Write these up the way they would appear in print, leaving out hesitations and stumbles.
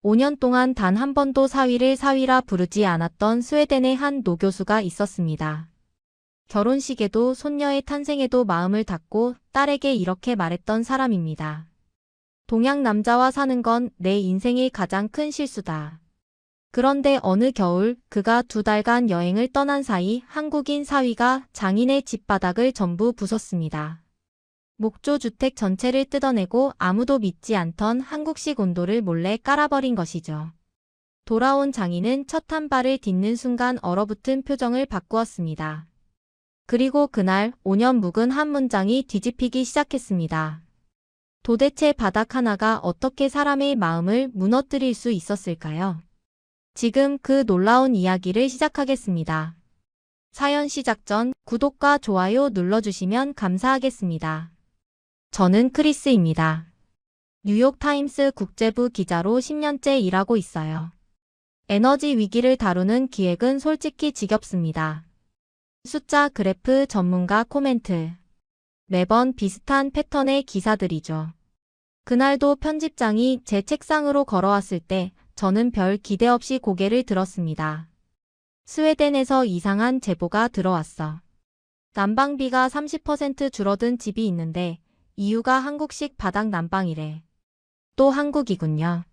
5년 동안 단 한 번도 사위를 사위라 부르지 않았던 스웨덴의 한 노교수가 있었습니다. 결혼식에도 손녀의 탄생에도 마음을 닫고 딸에게 이렇게 말했던 사람입니다. 동양 남자와 사는 건 내 인생의 가장 큰 실수다. 그런데 어느 겨울 그가 2달간 여행을 떠난 사이 한국인 사위가 장인의 집 바닥을 전부 부쉈습니다. 목조 주택 전체를 뜯어내고 아무도 믿지 않던 한국식 온도를 몰래 깔아버린 것이죠. 돌아온 장인은 첫 한 발을 딛는 순간 얼어붙은 표정을 바꾸었습니다. 그리고 그날 5년 묵은 한 문장이 뒤집히기 시작했습니다. 도대체 바닥 하나가 어떻게 사람의 마음을 무너뜨릴 수 있었을까요? 지금 그 놀라운 이야기를 시작하겠습니다. 사연 시작 전 구독과 좋아요 눌러주시면 감사하겠습니다. 저는 크리스입니다. 뉴욕타임스 국제부 기자로 10년째 일하고 있어요. 에너지 위기를 다루는 기획은 솔직히 지겹습니다. 숫자 그래프 전문가 코멘트. 매번 비슷한 패턴의 기사들이죠. 그날도 편집장이 제 책상으로 걸어왔을 때 저는 별 기대 없이 고개를 들었습니다. 스웨덴에서 이상한 제보가 들어왔어. 난방비가 30% 줄어든 집이 있는데 이유가 한국식 바닥 난방이래. 또 한국이군요.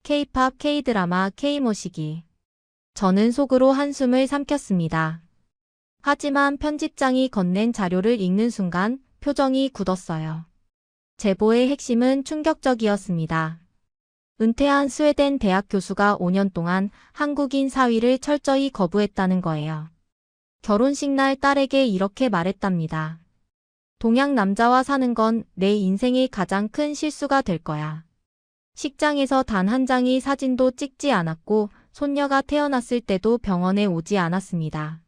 K-팝, K-드라마, K-모시기. 저는 속으로 한숨을 삼켰습니다. 하지만 편집장이 건넨 자료를 읽는 순간 표정이 굳었어요. 제보의 핵심은 충격적이었습니다. 은퇴한 스웨덴 대학 교수가 5년 동안 한국인 사위를 철저히 거부했다는 거예요. 결혼식 날 딸에게 이렇게 말했답니다. 동양 남자와 사는 건 내 인생의 가장 큰 실수가 될 거야. 식장에서 단 한 장의 사진도 찍지 않았고 손녀가 태어났을 때도 병원에 오지 않았습니다.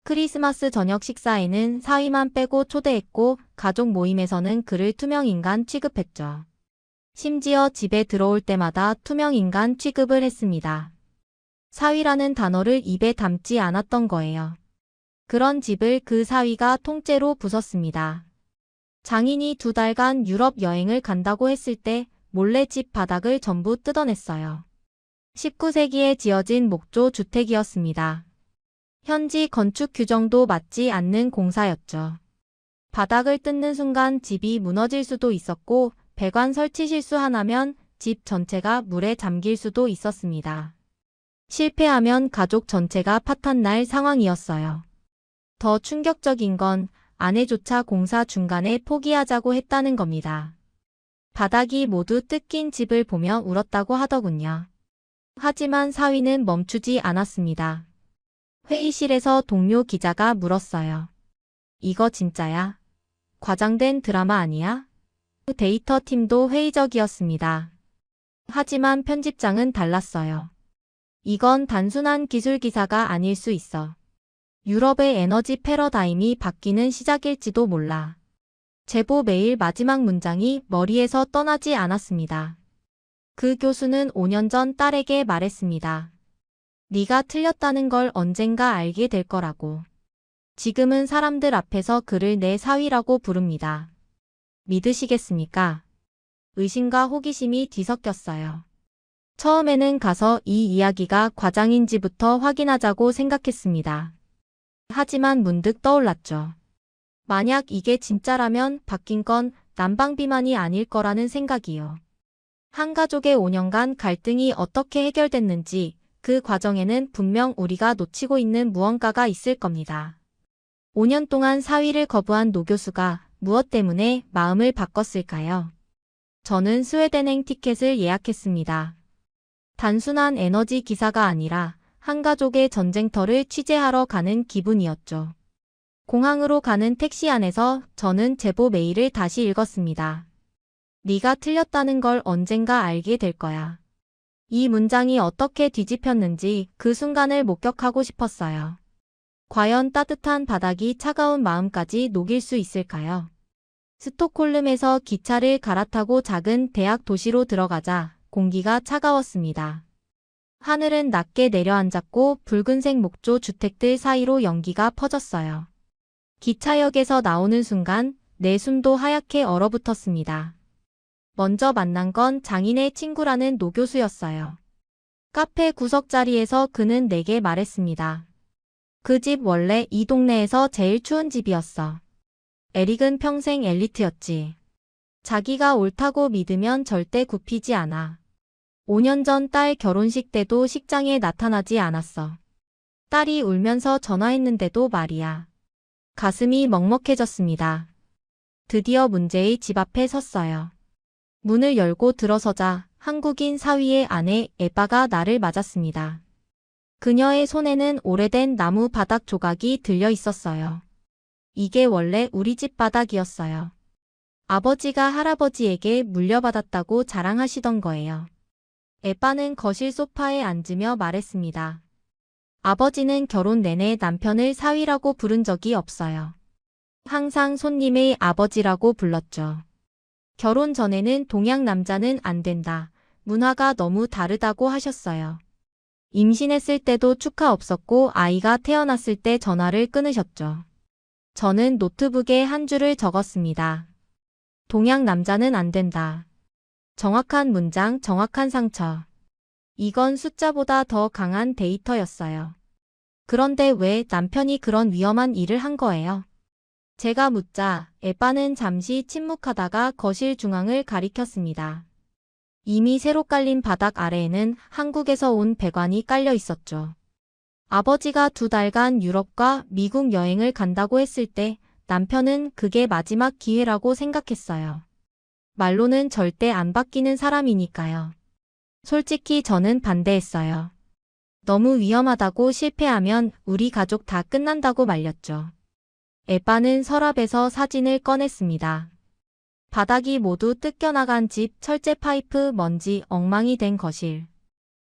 크리스마스 저녁 식사에는 사위만 빼고 초대했고 가족 모임에서는 그를 투명인간 취급했죠. 심지어 집에 들어올 때마다 투명인간 취급을 했습니다. 사위라는 단어를 입에 담지 않았던 거예요. 그런 집을 그 사위가 통째로 부쉈습니다. 장인이 2달간 유럽 여행을 간다고 했을 때 몰래 집 바닥을 전부 뜯어냈어요. 19세기에 지어진 목조 주택이었습니다. 현지 건축 규정도 맞지 않는 공사였죠. 바닥을 뜯는 순간 집이 무너질 수도 있었고 배관 설치 실수 하나면 집 전체가 물에 잠길 수도 있었습니다. 실패하면 가족 전체가 파탄날 상황이었어요. 더 충격적인 건 아내조차 공사 중간에 포기하자고 했다는 겁니다. 바닥이 모두 뜯긴 집을 보며 울었다고 하더군요. 하지만 사위는 멈추지 않았습니다. 회의실에서 동료 기자가 물었어요. 이거 진짜야? 과장된 드라마 아니야? 데이터 팀도 회의적이었습니다. 하지만 편집장은 달랐어요. 이건 단순한 기술 기사가 아닐 수 있어. 유럽의 에너지 패러다임이 바뀌는 시작일지도 몰라. 제보 메일 마지막 문장이 머리에서 떠나지 않았습니다. 그 교수는 5년 전 딸에게 말했습니다. 네가 틀렸다는 걸 언젠가 알게 될 거라고. 지금은 사람들 앞에서 그를 내 사위라고 부릅니다. 믿으시겠습니까? 의심과 호기심이 뒤섞였어요. 처음에는 가서 이 이야기가 과장인지부터 확인하자고 생각했습니다. 하지만 문득 떠올랐죠. 만약 이게 진짜라면 바뀐 건 난방비만이 아닐 거라는 생각이요. 한 가족의 5년간 갈등이 어떻게 해결됐는지 그 과정에는 분명 우리가 놓치고 있는 무언가가 있을 겁니다. 5년 동안 사위를 거부한 노 교수가 무엇 때문에 마음을 바꿨을까요? 저는 스웨덴행 티켓을 예약했습니다. 단순한 에너지 기사가 아니라 한 가족의 전쟁터를 취재하러 가는 기분이었죠. 공항으로 가는 택시 안에서 저는 제보 메일을 다시 읽었습니다. 네가 틀렸다는 걸 언젠가 알게 될 거야. 이 문장이 어떻게 뒤집혔는지 그 순간을 목격하고 싶었어요. 과연 따뜻한 바닥이 차가운 마음까지 녹일 수 있을까요? 스톡홀름에서 기차를 갈아타고 작은 대학 도시로 들어가자 공기가 차가웠습니다. 하늘은 낮게 내려앉았고 붉은색 목조 주택들 사이로 연기가 퍼졌어요. 기차역에서 나오는 순간 내 숨도 하얗게 얼어붙었습니다. 먼저 만난 건 장인의 친구라는 노교수였어요. 카페 구석자리에서 그는 내게 말했습니다. 그 집 원래 이 동네에서 제일 추운 집이었어. 에릭은 평생 엘리트였지. 자기가 옳다고 믿으면 절대 굽히지 않아. 5년 전 딸 결혼식 때도 식장에 나타나지 않았어. 딸이 울면서 전화했는데도 말이야. 가슴이 먹먹해졌습니다. 드디어 문제의 집 앞에 섰어요. 문을 열고 들어서자 한국인 사위의 아내 에바가 나를 맞았습니다. 그녀의 손에는 오래된 나무 바닥 조각이 들려 있었어요. 이게 원래 우리 집 바닥이었어요. 아버지가 할아버지에게 물려받았다고 자랑하시던 거예요. 에바는 거실 소파에 앉으며 말했습니다. 아버지는 결혼 내내 남편을 사위라고 부른 적이 없어요. 항상 손님의 아버지라고 불렀죠. 결혼 전에는 동양 남자는 안 된다. 문화가 너무 다르다고 하셨어요. 임신했을 때도 축하 없었고 아이가 태어났을 때 전화를 끊으셨죠. 저는 노트북에 한 줄을 적었습니다. 동양 남자는 안 된다. 정확한 문장, 정확한 상처. 이건 숫자보다 더 강한 데이터였어요. 그런데 왜 남편이 그런 위험한 일을 한 거예요? 제가 묻자 에바는 잠시 침묵하다가 거실 중앙을 가리켰습니다. 이미 새로 깔린 바닥 아래에는 한국에서 온 배관이 깔려 있었죠. 아버지가 2달간 유럽과 미국 여행을 간다고 했을 때 남편은 그게 마지막 기회라고 생각했어요. 말로는 절대 안 바뀌는 사람이니까요. 솔직히 저는 반대했어요. 너무 위험하다고 실패하면 우리 가족 다 끝난다고 말렸죠. 에바는 서랍에서 사진을 꺼냈습니다. 바닥이 모두 뜯겨나간 집, 철제 파이프, 먼지, 엉망이 된 거실.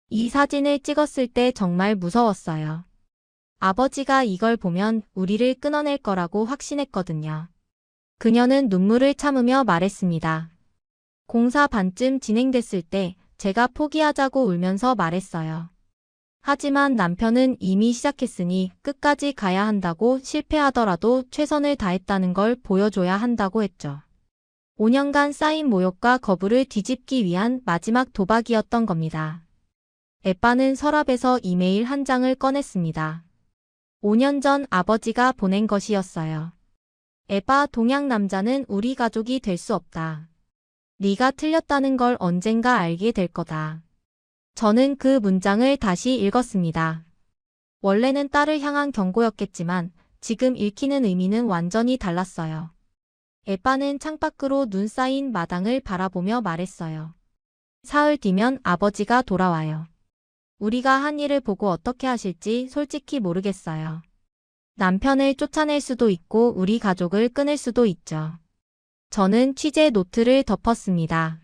이 사진을 찍었을 때 정말 무서웠어요. 아버지가 이걸 보면 우리를 끊어낼 거라고 확신했거든요. 그녀는 눈물을 참으며 말했습니다. 공사 반쯤 진행됐을 때 제가 포기하자고 울면서 말했어요. 하지만 남편은 이미 시작했으니 끝까지 가야 한다고 실패하더라도 최선을 다했다는 걸 보여줘야 한다고 했죠. 5년간 쌓인 모욕과 거부를 뒤집기 위한 마지막 도박이었던 겁니다. 에바는 서랍에서 이메일 한 장을 꺼냈습니다. 5년 전 아버지가 보낸 것이었어요. 에바, 동양 남자는 우리 가족이 될 수 없다. 네가 틀렸다는 걸 언젠가 알게 될 거다. 저는 그 문장을 다시 읽었습니다. 원래는 딸을 향한 경고였겠지만 지금 읽히는 의미는 완전히 달랐어요. 에바는 창밖으로 눈 쌓인 마당을 바라보며 말했어요. 사흘 뒤면 아버지가 돌아와요. 우리가 한 일을 보고 어떻게 하실지 솔직히 모르겠어요. 남편을 쫓아낼 수도 있고 우리 가족을 끊을 수도 있죠. 저는 취재 노트를 덮었습니다.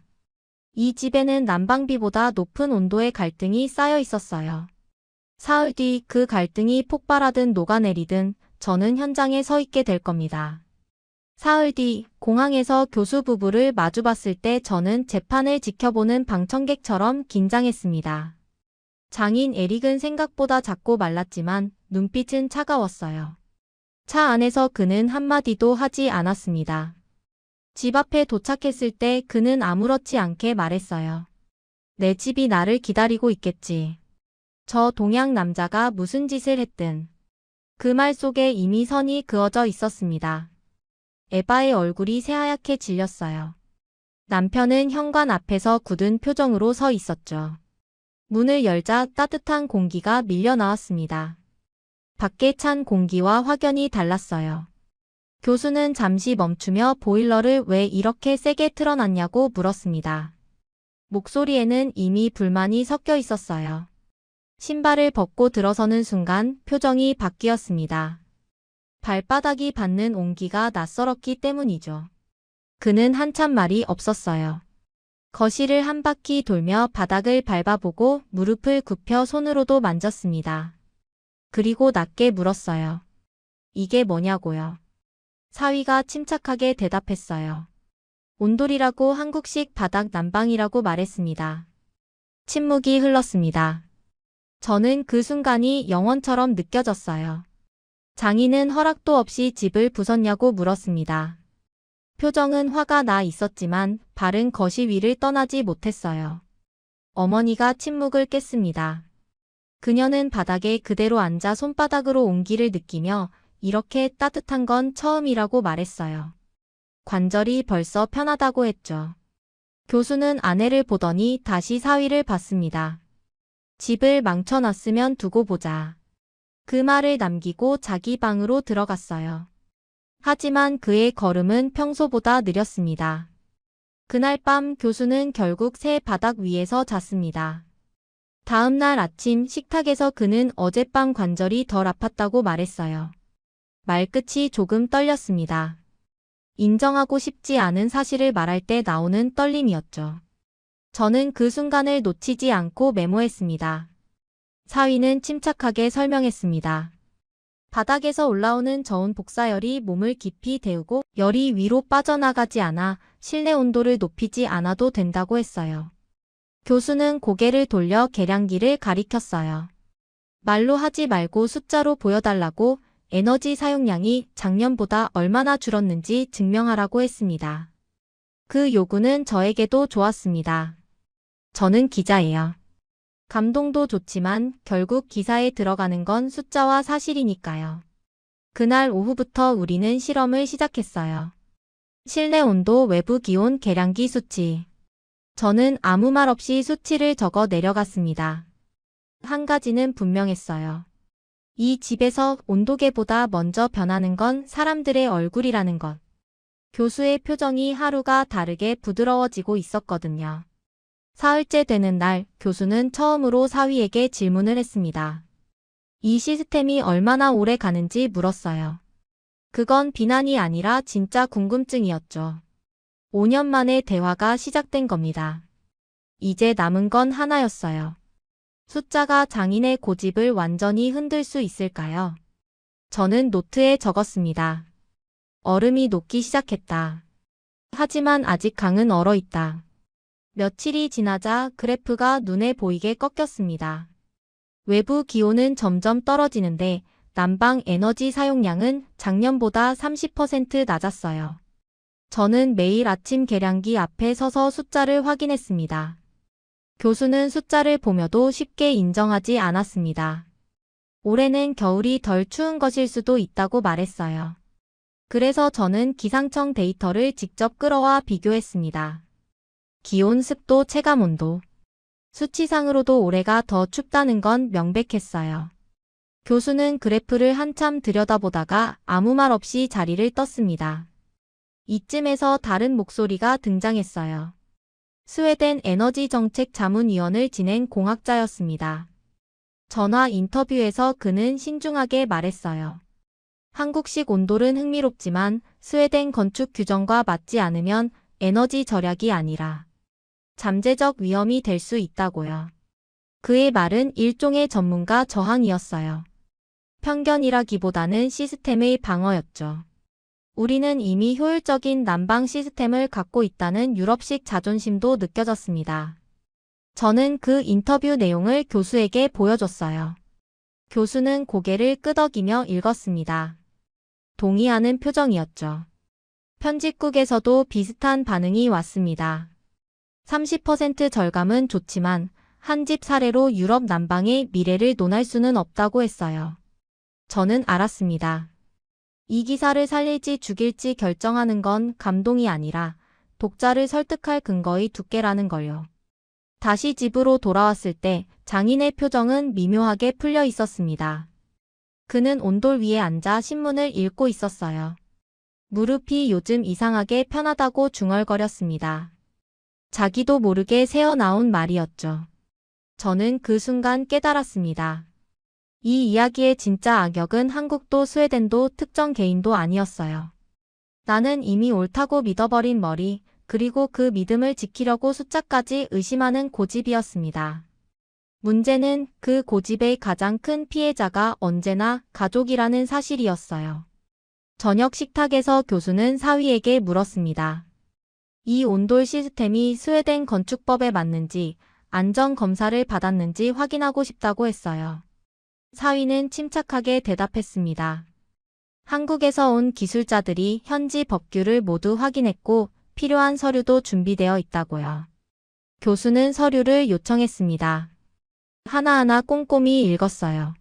이 집에는 난방비보다 높은 온도의 갈등이 쌓여 있었어요. 사흘 뒤 그 갈등이 폭발하든 녹아내리든 저는 현장에 서 있게 될 겁니다. 사흘 뒤 공항에서 교수 부부를 마주봤을 때 저는 재판을 지켜보는 방청객처럼 긴장했습니다. 장인 에릭은 생각보다 작고 말랐지만 눈빛은 차가웠어요. 차 안에서 그는 한마디도 하지 않았습니다. 집 앞에 도착했을 때 그는 아무렇지 않게 말했어요. 내 집이 나를 기다리고 있겠지. 저 동양 남자가 무슨 짓을 했든. 그 말 속에 이미 선이 그어져 있었습니다. 에바의 얼굴이 새하얗게 질렸어요. 남편은 현관 앞에서 굳은 표정으로 서 있었죠. 문을 열자 따뜻한 공기가 밀려 나왔습니다. 밖에 찬 공기와 확연히 달랐어요. 교수는 잠시 멈추며 보일러를 왜 이렇게 세게 틀어놨냐고 물었습니다. 목소리에는 이미 불만이 섞여 있었어요. 신발을 벗고 들어서는 순간 표정이 바뀌었습니다. 발바닥이 받는 온기가 낯설었기 때문이죠. 그는 한참 말이 없었어요. 거실을 한 바퀴 돌며 바닥을 밟아보고 무릎을 굽혀 손으로도 만졌습니다. 그리고 낮게 물었어요. 이게 뭐냐고요. 사위가 침착하게 대답했어요. 온돌이라고 한국식 바닥 난방이라고 말했습니다. 침묵이 흘렀습니다. 저는 그 순간이 영원처럼 느껴졌어요. 장인은 허락도 없이 집을 부쉈냐고 물었습니다. 표정은 화가 나 있었지만 발은 거실 위를 떠나지 못했어요. 어머니가 침묵을 깼습니다. 그녀는 바닥에 그대로 앉아 손바닥으로 온기를 느끼며 이렇게 따뜻한 건 처음이라고 말했어요. 관절이 벌써 편하다고 했죠. 교수는 아내를 보더니 다시 사위를 봤습니다. 집을 망쳐놨으면 두고 보자. 그 말을 남기고 자기 방으로 들어갔어요. 하지만 그의 걸음은 평소보다 느렸습니다. 그날 밤 교수는 결국 새 바닥 위에서 잤습니다. 다음 날 아침 식탁에서 그는 어젯밤 관절이 덜 아팠다고 말했어요. 말끝이 조금 떨렸습니다. 인정하고 싶지 않은 사실을 말할 때 나오는 떨림이었죠. 저는 그 순간을 놓치지 않고 메모했습니다. 사위는 침착하게 설명했습니다. 바닥에서 올라오는 저온 복사열이 몸을 깊이 데우고 열이 위로 빠져나가지 않아 실내 온도를 높이지 않아도 된다고 했어요. 교수는 고개를 돌려 계량기를 가리켰어요. 말로 하지 말고 숫자로 보여달라고 에너지 사용량이 작년보다 얼마나 줄었는지 증명하라고 했습니다. 그 요구는 저에게도 좋았습니다. 저는 기자예요. 감동도 좋지만 결국 기사에 들어가는 건 숫자와 사실이니까요. 그날 오후부터 우리는 실험을 시작했어요. 실내 온도, 외부 기온, 계량기 수치. 저는 아무 말 없이 수치를 적어 내려갔습니다. 한 가지는 분명했어요. 이 집에서 온도계보다 먼저 변하는 건 사람들의 얼굴이라는 것. 교수의 표정이 하루가 다르게 부드러워지고 있었거든요. 사흘째 되는 날, 교수는 처음으로 사위에게 질문을 했습니다. 이 시스템이 얼마나 오래 가는지 물었어요. 그건 비난이 아니라 진짜 궁금증이었죠. 5년 만에 대화가 시작된 겁니다. 이제 남은 건 하나였어요. 숫자가 장인의 고집을 완전히 흔들 수 있을까요? 저는 노트에 적었습니다. 얼음이 녹기 시작했다. 하지만 아직 강은 얼어있다. 며칠이 지나자 그래프가 눈에 보이게 꺾였습니다. 외부 기온은 점점 떨어지는데 난방 에너지 사용량은 작년보다 30% 낮았어요. 저는 매일 아침 계량기 앞에 서서 숫자를 확인했습니다. 교수는 숫자를 보며도 쉽게 인정하지 않았습니다. 올해는 겨울이 덜 추운 것일 수도 있다고 말했어요. 그래서 저는 기상청 데이터를 직접 끌어와 비교했습니다. 기온, 습도, 체감온도. 수치상으로도 올해가 더 춥다는 건 명백했어요. 교수는 그래프를 한참 들여다보다가 아무 말 없이 자리를 떴습니다. 이쯤에서 다른 목소리가 등장했어요. 스웨덴 에너지 정책 자문위원을 지낸 공학자였습니다. 전화 인터뷰에서 그는 신중하게 말했어요. 한국식 온돌은 흥미롭지만 스웨덴 건축 규정과 맞지 않으면 에너지 절약이 아니라 잠재적 위험이 될 수 있다고요. 그의 말은 일종의 전문가 저항이었어요. 편견이라기보다는 시스템의 방어였죠. 우리는 이미 효율적인 난방 시스템을 갖고 있다는 유럽식 자존심도 느껴졌습니다. 저는 그 인터뷰 내용을 교수에게 보여줬어요. 교수는 고개를 끄덕이며 읽었습니다. 동의하는 표정이었죠. 편집국에서도 비슷한 반응이 왔습니다. 30% 절감은 좋지만 한 집 사례로 유럽 난방의 미래를 논할 수는 없다고 했어요. 저는 알았습니다. 이 기사를 살릴지 죽일지 결정하는 건 감동이 아니라 독자를 설득할 근거의 두께라는 걸요. 다시 집으로 돌아왔을 때 장인의 표정은 미묘하게 풀려 있었습니다. 그는 온돌 위에 앉아 신문을 읽고 있었어요. 무릎이 요즘 이상하게 편하다고 중얼거렸습니다. 자기도 모르게 새어나온 말이었죠. 저는 그 순간 깨달았습니다. 이 이야기의 진짜 악역은 한국도 스웨덴도 특정 개인도 아니었어요. 나는 이미 옳다고 믿어버린 머리, 그리고 그 믿음을 지키려고 숫자까지 의심하는 고집이었습니다. 문제는 그 고집의 가장 큰 피해자가 언제나 가족이라는 사실이었어요. 저녁 식탁에서 교수는 사위에게 물었습니다. 이 온돌 시스템이 스웨덴 건축법에 맞는지, 안전검사를 받았는지 확인하고 싶다고 했어요. 사위는 침착하게 대답했습니다. 한국에서 온 기술자들이 현지 법규를 모두 확인했고 필요한 서류도 준비되어 있다고요. 교수는 서류를 요청했습니다. 하나하나 꼼꼼히 읽었어요.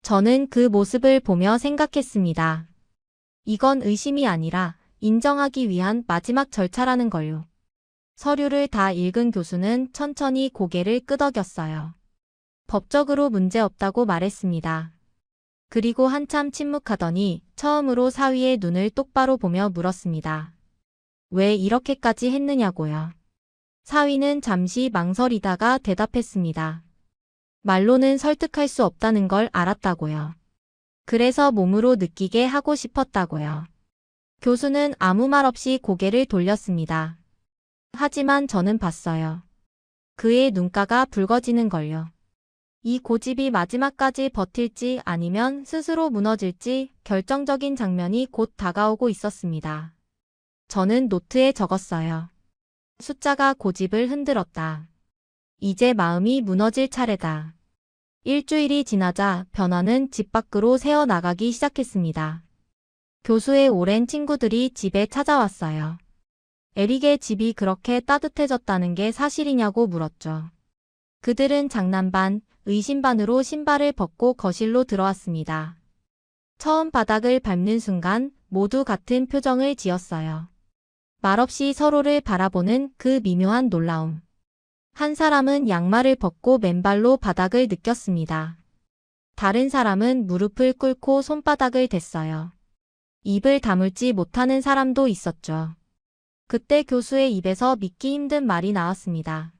저는 그 모습을 보며 생각했습니다. 이건 의심이 아니라 인정하기 위한 마지막 절차라는 걸요. 서류를 다 읽은 교수는 천천히 고개를 끄덕였어요. 법적으로 문제없다고 말했습니다. 그리고 한참 침묵하더니 처음으로 사위의 눈을 똑바로 보며 물었습니다. 왜 이렇게까지 했느냐고요. 사위는 잠시 망설이다가 대답했습니다. 말로는 설득할 수 없다는 걸 알았다고요. 그래서 몸으로 느끼게 하고 싶었다고요. 교수는 아무 말 없이 고개를 돌렸습니다. 하지만 저는 봤어요. 그의 눈가가 붉어지는 걸요. 이 고집이 마지막까지 버틸지 아니면 스스로 무너질지 결정적인 장면이 곧 다가오고 있었습니다. 저는 노트에 적었어요. 숫자가 고집을 흔들었다. 이제 마음이 무너질 차례다. 일주일이 지나자 변화는 집 밖으로 새어나가기 시작했습니다. 교수의 오랜 친구들이 집에 찾아왔어요. 에릭의 집이 그렇게 따뜻해졌다는 게 사실이냐고 물었죠. 그들은 장난 반, 의심 반으로 신발을 벗고 거실로 들어왔습니다. 처음 바닥을 밟는 순간 모두 같은 표정을 지었어요. 말없이 서로를 바라보는 그 미묘한 놀라움. 한 사람은 양말을 벗고 맨발로 바닥을 느꼈습니다. 다른 사람은 무릎을 꿇고 손바닥을 댔어요. 입을 다물지 못하는 사람도 있었죠. 그때 교수의 입에서 믿기 힘든 말이 나왔습니다.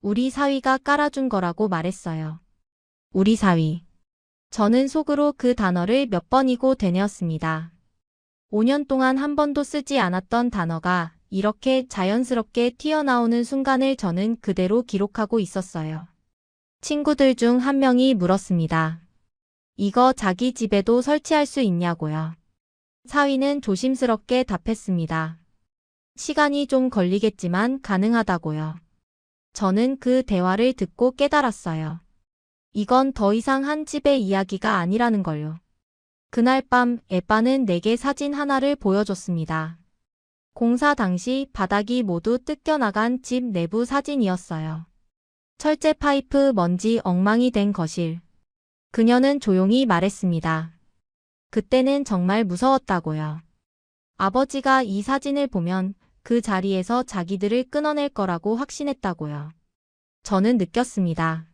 우리 사위가 깔아준 거라고 말했어요. 우리 사위. 저는 속으로 그 단어를 몇 번이고 되뇌었습니다. 5년 동안 한 번도 쓰지 않았던 단어가 이렇게 자연스럽게 튀어나오는 순간을 저는 그대로 기록하고 있었어요. 친구들 중 한 명이 물었습니다. 이거 자기 집에도 설치할 수 있냐고요. 사위는 조심스럽게 답했습니다. 시간이 좀 걸리겠지만 가능하다고요. 저는 그 대화를 듣고 깨달았어요. 이건 더 이상 한 집의 이야기가 아니라는 걸요. 그날 밤 에빠는 내게 사진 하나를 보여줬습니다. 공사 당시 바닥이 모두 뜯겨나간 집 내부 사진이었어요. 철제 파이프 먼지 엉망이 된 거실. 그녀는 조용히 말했습니다. 그때는 정말 무서웠다고요. 아버지가 이 사진을 보면 그 자리에서 자기들을 끊어낼 거라고 확신했다고요. 저는 느꼈습니다.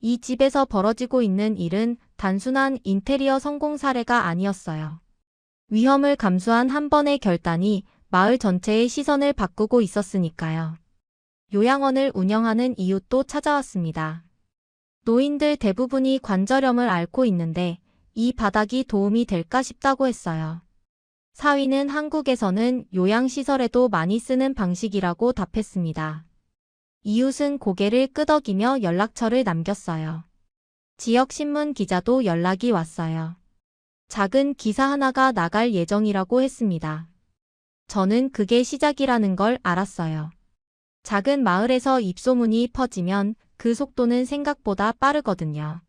이 집에서 벌어지고 있는 일은 단순한 인테리어 성공 사례가 아니었어요. 위험을 감수한 한 번의 결단이 마을 전체의 시선을 바꾸고 있었으니까요. 요양원을 운영하는 이웃도 찾아왔습니다. 노인들 대부분이 관절염을 앓고 있는데 이 바닥이 도움이 될까 싶다고 했어요. 사위는 한국에서는 요양시설에도 많이 쓰는 방식이라고 답했습니다. 이웃은 고개를 끄덕이며 연락처를 남겼어요. 지역 신문 기자도 연락이 왔어요. 작은 기사 하나가 나갈 예정이라고 했습니다. 저는 그게 시작이라는 걸 알았어요. 작은 마을에서 입소문이 퍼지면 그 속도는 생각보다 빠르거든요.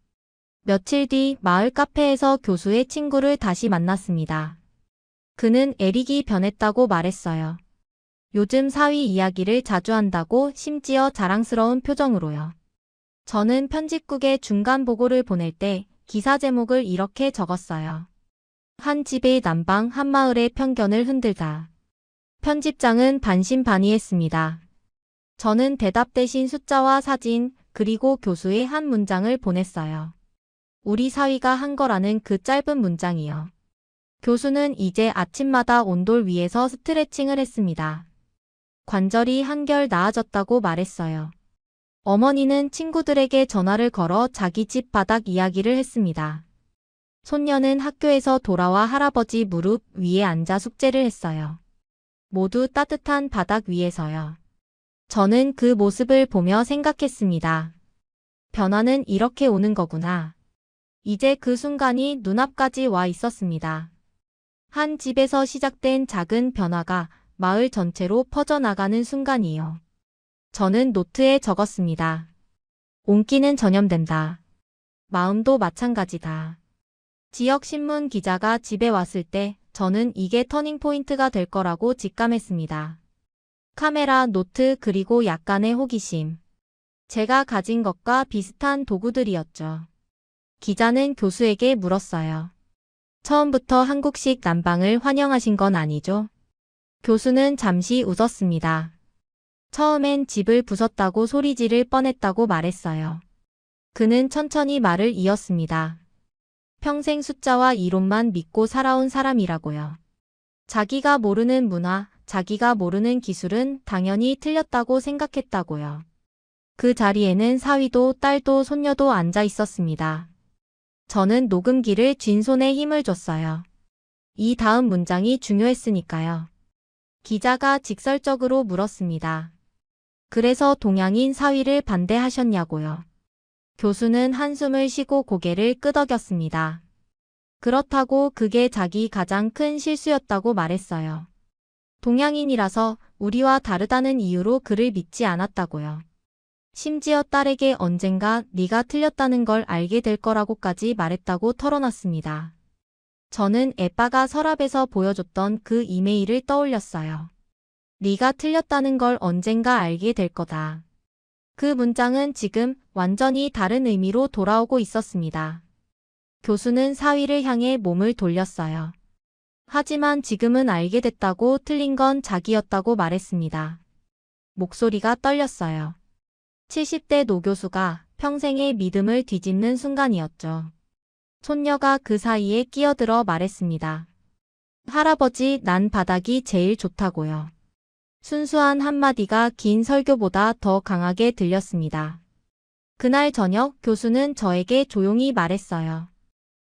며칠 뒤 마을 카페에서 교수의 친구를 다시 만났습니다. 그는 에릭이 변했다고 말했어요. 요즘 사위 이야기를 자주 한다고 심지어 자랑스러운 표정으로요. 저는 편집국에 중간 보고를 보낼 때 기사 제목을 이렇게 적었어요. 한 집의 난방 한 마을의 편견을 흔들다. 편집장은 반신반의했습니다. 저는 대답 대신 숫자와 사진 그리고 교수의 한 문장을 보냈어요. 우리 사위가 한 거라는 그 짧은 문장이요. 교수는 이제 아침마다 온돌 위에서 스트레칭을 했습니다. 관절이 한결 나아졌다고 말했어요. 어머니는 친구들에게 전화를 걸어 자기 집 바닥 이야기를 했습니다. 손녀는 학교에서 돌아와 할아버지 무릎 위에 앉아 숙제를 했어요. 모두 따뜻한 바닥 위에서요. 저는 그 모습을 보며 생각했습니다. 변화는 이렇게 오는 거구나. 이제 그 순간이 눈앞까지 와 있었습니다. 한 집에서 시작된 작은 변화가 마을 전체로 퍼져나가는 순간이요. 저는 노트에 적었습니다. 온기는 전염된다. 마음도 마찬가지다. 지역 신문 기자가 집에 왔을 때 저는 이게 터닝포인트가 될 거라고 직감했습니다. 카메라, 노트, 그리고 약간의 호기심. 제가 가진 것과 비슷한 도구들이었죠. 기자는 교수에게 물었어요. 처음부터 한국식 난방을 환영하신 건 아니죠? 교수는 잠시 웃었습니다. 처음엔 집을 부쉈다고 소리 지를 뻔했다고 말했어요. 그는 천천히 말을 이었습니다. 평생 숫자와 이론만 믿고 살아온 사람이라고요. 자기가 모르는 문화, 자기가 모르는 기술은 당연히 틀렸다고 생각했다고요. 그 자리에는 사위도 딸도 손녀도 앉아 있었습니다. 저는 녹음기를 쥔 손에 힘을 줬어요. 이 다음 문장이 중요했으니까요. 기자가 직설적으로 물었습니다. 그래서 동양인 사위를 반대하셨냐고요. 교수는 한숨을 쉬고 고개를 끄덕였습니다. 그렇다고 그게 자기 가장 큰 실수였다고 말했어요. 동양인이라서 우리와 다르다는 이유로 그를 믿지 않았다고요. 심지어 딸에게 언젠가 네가 틀렸다는 걸 알게 될 거라고까지 말했다고 털어놨습니다. 저는 에빠가 서랍에서 보여줬던 그 이메일을 떠올렸어요. 네가 틀렸다는 걸 언젠가 알게 될 거다. 그 문장은 지금 완전히 다른 의미로 돌아오고 있었습니다. 교수는 사위를 향해 몸을 돌렸어요. 하지만 지금은 알게 됐다고 틀린 건 자기였다고 말했습니다. 목소리가 떨렸어요. 70대 노 교수가 평생의 믿음을 뒤집는 순간이었죠. 손녀가 그 사이에 끼어들어 말했습니다. 할아버지, 난 바닥이 제일 좋다고요. 순수한 한마디가 긴 설교보다 더 강하게 들렸습니다. 그날 저녁 교수는 저에게 조용히 말했어요.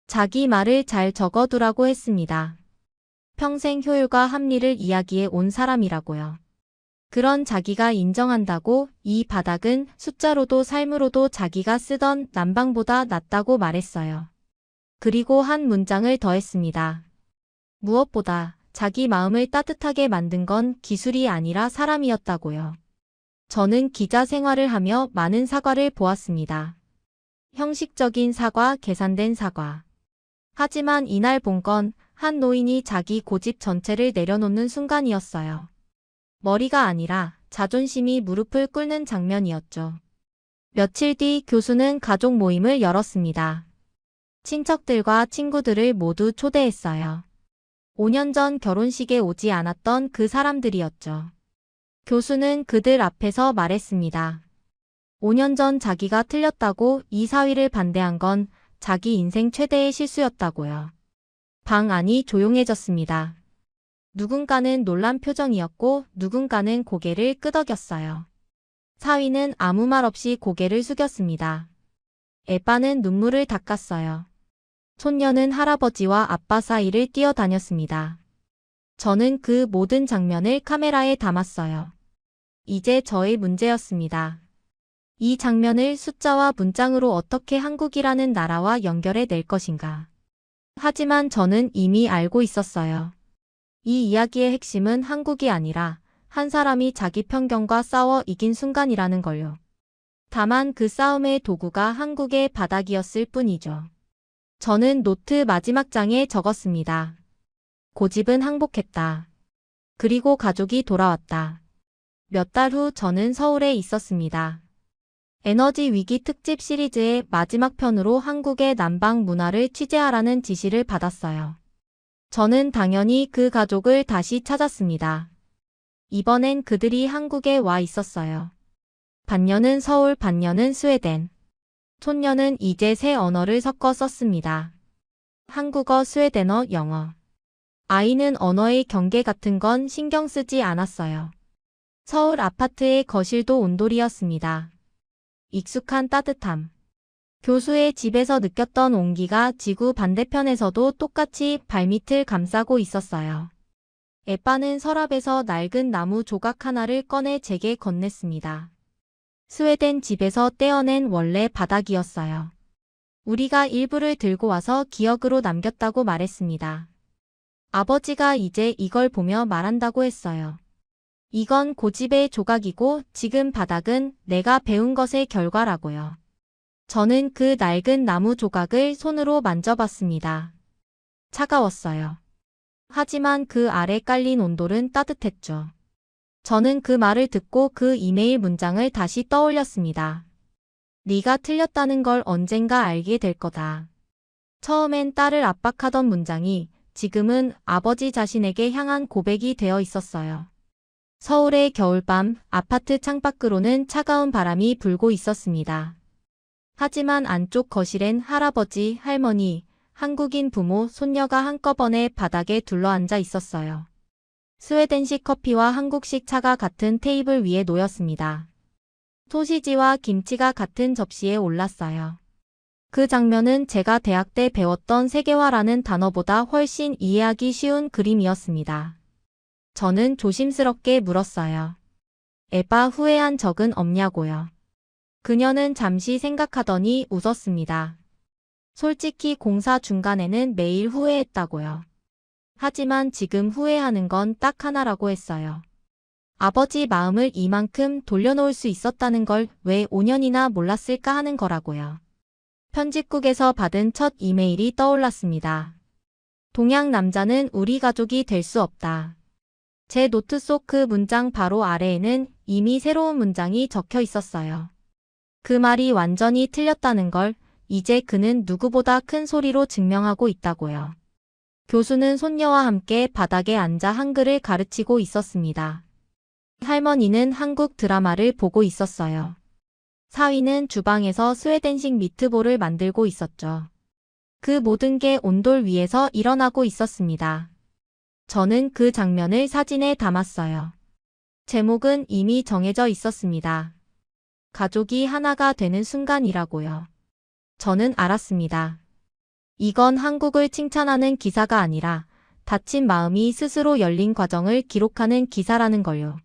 자기 말을 잘 적어두라고 했습니다. 평생 효율과 합리를 이야기해 온 사람이라고요. 그런 자기가 인정한다고 이 바닥은 숫자로도 삶으로도 자기가 쓰던 난방보다 낫다고 말했어요. 그리고 한 문장을 더했습니다. 무엇보다 자기 마음을 따뜻하게 만든 건 기술이 아니라 사람이었다고요. 저는 기자 생활을 하며 많은 사과를 보았습니다. 형식적인 사과, 계산된 사과. 하지만 이날 본 건 한 노인이 자기 고집 전체를 내려놓는 순간이었어요. 머리가 아니라 자존심이 무릎을 꿇는 장면이었죠. 며칠 뒤 교수는 가족 모임을 열었습니다. 친척들과 친구들을 모두 초대했어요. 5년 전 결혼식에 오지 않았던 그 사람들이었죠. 교수는 그들 앞에서 말했습니다. 5년 전 자기가 틀렸다고 이 사위를 반대한 건 자기 인생 최대의 실수였다고요. 방 안이 조용해졌습니다. 누군가는 놀란 표정이었고 누군가는 고개를 끄덕였어요. 사위는 아무 말 없이 고개를 숙였습니다. 에빠는 눈물을 닦았어요. 손녀는 할아버지와 아빠 사이를 뛰어다녔습니다. 저는 그 모든 장면을 카메라에 담았어요. 이제 저의 문제였습니다. 이 장면을 숫자와 문장으로 어떻게 한국이라는 나라와 연결해 낼 것인가. 하지만 저는 이미 알고 있었어요. 이 이야기의 핵심은 한국이 아니라 한 사람이 자기 편견과 싸워 이긴 순간이라는 걸요. 다만 그 싸움의 도구가 한국의 바닥이었을 뿐이죠. 저는 노트 마지막 장에 적었습니다. 고집은 항복했다. 그리고 가족이 돌아왔다. 몇 달 후 저는 서울에 있었습니다. 에너지 위기 특집 시리즈의 마지막 편으로 한국의 난방 문화를 취재하라는 지시를 받았어요. 저는 당연히 그 가족을 다시 찾았습니다. 이번엔 그들이 한국에 와 있었어요. 반년은 서울, 반년은 스웨덴. 손녀는 이제 새 언어를 섞어 썼습니다. 한국어, 스웨덴어, 영어. 아이는 언어의 경계 같은 건 신경 쓰지 않았어요. 서울 아파트의 거실도 온돌이었습니다. 익숙한 따뜻함. 교수의 집에서 느꼈던 온기가 지구 반대편에서도 똑같이 발밑을 감싸고 있었어요. 에빠는 서랍에서 낡은 나무 조각 하나를 꺼내 제게 건넸습니다. 스웨덴 집에서 떼어낸 원래 바닥이었어요. 우리가 일부를 들고 와서 기억으로 남겼다고 말했습니다. 아버지가 이제 이걸 보며 말한다고 했어요. 이건 고집의 조각이고 지금 바닥은 내가 배운 것의 결과라고요. 저는 그 낡은 나무 조각을 손으로 만져봤습니다. 차가웠어요. 하지만 그 아래 깔린 온돌은 따뜻했죠. 저는 그 말을 듣고 그 이메일 문장을 다시 떠올렸습니다. 네가 틀렸다는 걸 언젠가 알게 될 거다. 처음엔 딸을 압박하던 문장이 지금은 아버지 자신에게 향한 고백이 되어 있었어요. 서울의 겨울밤, 아파트 창밖으로는 차가운 바람이 불고 있었습니다. 하지만 안쪽 거실엔 할아버지, 할머니, 한국인 부모, 손녀가 한꺼번에 바닥에 둘러앉아 있었어요. 스웨덴식 커피와 한국식 차가 같은 테이블 위에 놓였습니다. 소시지와 김치가 같은 접시에 올랐어요. 그 장면은 제가 대학 때 배웠던 세계화라는 단어보다 훨씬 이해하기 쉬운 그림이었습니다. 저는 조심스럽게 물었어요. 에바 후회한 적은 없냐고요. 그녀는 잠시 생각하더니 웃었습니다. 솔직히 공사 중간에는 매일 후회했다고요. 하지만 지금 후회하는 건 딱 하나라고 했어요. 아버지 마음을 이만큼 돌려놓을 수 있었다는 걸 왜 5년이나 몰랐을까 하는 거라고요. 편집국에서 받은 첫 이메일이 떠올랐습니다. 동양 남자는 우리 가족이 될 수 없다. 제 노트 속 그 문장 바로 아래에는 이미 새로운 문장이 적혀 있었어요. 그 말이 완전히 틀렸다는 걸 이제 그는 누구보다 큰 소리로 증명하고 있다고요. 교수는 손녀와 함께 바닥에 앉아 한글을 가르치고 있었습니다. 할머니는 한국 드라마를 보고 있었어요. 사위는 주방에서 스웨덴식 미트볼을 만들고 있었죠. 그 모든 게 온돌 위에서 일어나고 있었습니다. 저는 그 장면을 사진에 담았어요. 제목은 이미 정해져 있었습니다. 가족이 하나가 되는 순간이라고요. 저는 알았습니다. 이건 한국을 칭찬하는 기사가 아니라 닫힌 마음이 스스로 열린 과정을 기록하는 기사라는 걸요.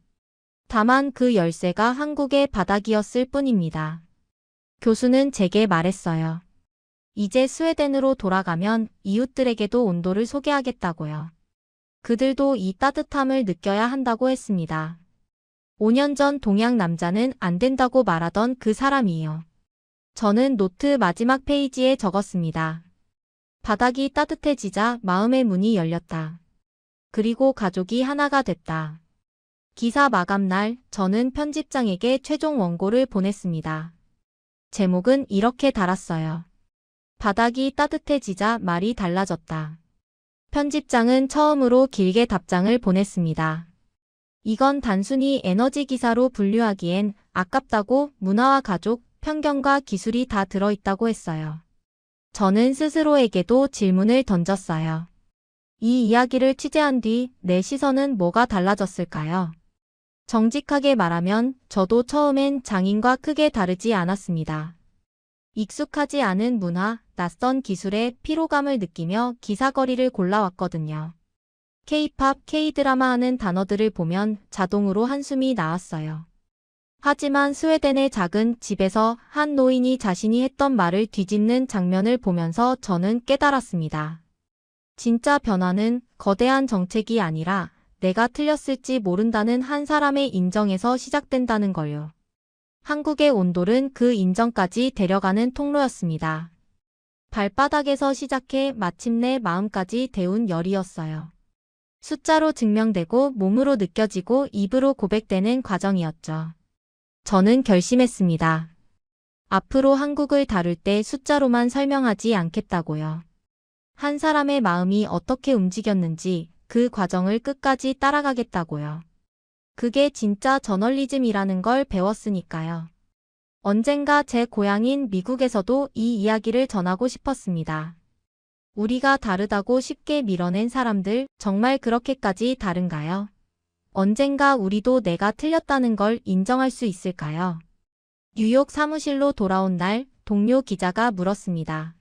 다만 그 열쇠가 한국의 바닥이었을 뿐입니다. 교수는 제게 말했어요. 이제 스웨덴으로 돌아가면 이웃들에게도 온도를 소개하겠다고요. 그들도 이 따뜻함을 느껴야 한다고 했습니다. 5년 전 동양 남자는 안 된다고 말하던 그 사람이요. 저는 노트 마지막 페이지에 적었습니다. 바닥이 따뜻해지자 마음의 문이 열렸다. 그리고 가족이 하나가 됐다. 기사 마감 날 저는 편집장에게 최종 원고를 보냈습니다. 제목은 이렇게 달았어요. 바닥이 따뜻해지자 말이 달라졌다. 편집장은 처음으로 길게 답장을 보냈습니다. 이건 단순히 에너지 기사로 분류하기엔 아깝다고 문화와 가족, 편견과 기술이 다 들어있다고 했어요. 저는 스스로에게도 질문을 던졌어요. 이 이야기를 취재한 뒤 내 시선은 뭐가 달라졌을까요? 정직하게 말하면 저도 처음엔 장인과 크게 다르지 않았습니다. 익숙하지 않은 문화, 낯선 기술에 피로감을 느끼며 기사거리를 골라왔거든요. K-팝, K-드라마 하는 단어들을 보면 자동으로 한숨이 나왔어요. 하지만 스웨덴의 작은 집에서 한 노인이 자신이 했던 말을 뒤집는 장면을 보면서 저는 깨달았습니다. 진짜 변화는 거대한 정책이 아니라 내가 틀렸을지 모른다는 한 사람의 인정에서 시작된다는 걸요. 한국의 온돌은 그 인정까지 데려가는 통로였습니다. 발바닥에서 시작해 마침내 마음까지 데운 열이었어요. 숫자로 증명되고 몸으로 느껴지고 입으로 고백되는 과정이었죠. 저는 결심했습니다. 앞으로 한국을 다룰 때 숫자로만 설명하지 않겠다고요. 한 사람의 마음이 어떻게 움직였는지 그 과정을 끝까지 따라가겠다고요. 그게 진짜 저널리즘이라는 걸 배웠으니까요. 언젠가 제 고향인 미국에서도 이 이야기를 전하고 싶었습니다. 우리가 다르다고 쉽게 밀어낸 사람들 정말 그렇게까지 다른가요? 언젠가 우리도 내가 틀렸다는 걸 인정할 수 있을까요? 뉴욕 사무실로 돌아온 날 동료 기자가 물었습니다.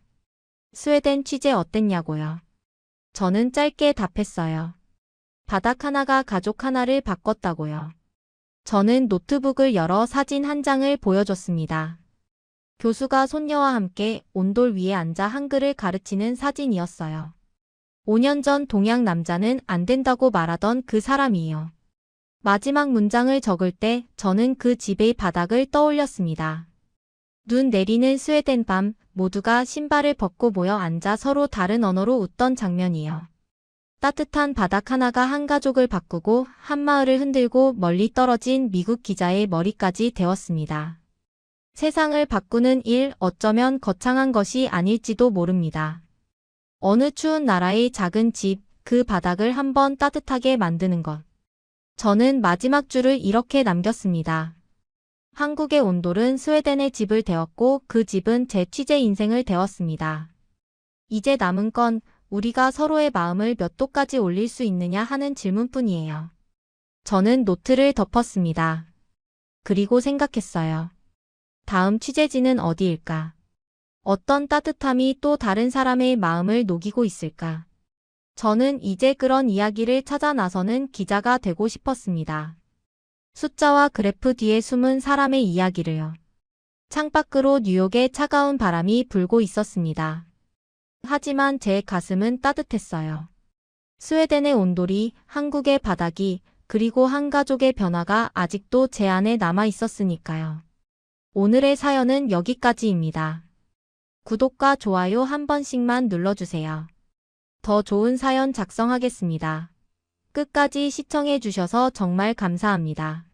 스웨덴 취재 어땠냐고요? 저는 짧게 답했어요. 바닥 하나가 가족 하나를 바꿨다고요. 저는 노트북을 열어 사진 한 장을 보여줬습니다. 교수가 손녀와 함께 온돌 위에 앉아 한글을 가르치는 사진이었어요. 5년 전 동양 남자는 안 된다고 말하던 그 사람이요. 마지막 문장을 적을 때 저는 그 집의 바닥을 떠올렸습니다. 눈 내리는 스웨덴 밤, 모두가 신발을 벗고 모여 앉아 서로 다른 언어로 웃던 장면이요. 따뜻한 바닥 하나가 한 가족을 바꾸고 한 마을을 흔들고 멀리 떨어진 미국 기자의 머리까지 데웠습니다. 세상을 바꾸는 일, 어쩌면 거창한 것이 아닐지도 모릅니다. 어느 추운 나라의 작은 집, 그 바닥을 한번 따뜻하게 만드는 것. 저는 마지막 줄을 이렇게 남겼습니다. 한국의 온돌은 스웨덴의 집을 데웠고 그 집은 제 취재 인생을 데웠습니다. 이제 남은 건 우리가 서로의 마음을 몇 도까지 올릴 수 있느냐 하는 질문뿐이에요. 저는 노트를 덮었습니다. 그리고 생각했어요. 다음 취재지는 어디일까? 어떤 따뜻함이 또 다른 사람의 마음을 녹이고 있을까? 저는 이제 그런 이야기를 찾아 나서는 기자가 되고 싶었습니다. 숫자와 그래프 뒤에 숨은 사람의 이야기를요. 창밖으로 뉴욕의 차가운 바람이 불고 있었습니다. 하지만 제 가슴은 따뜻했어요. 스웨덴의 온돌이, 한국의 바닥이, 그리고 한 가족의 변화가 아직도 제 안에 남아 있었으니까요. 오늘의 사연은 여기까지입니다. 구독과 좋아요 한 번씩만 눌러주세요. 더 좋은 사연 작성하겠습니다. 끝까지 시청해주셔서 정말 감사합니다.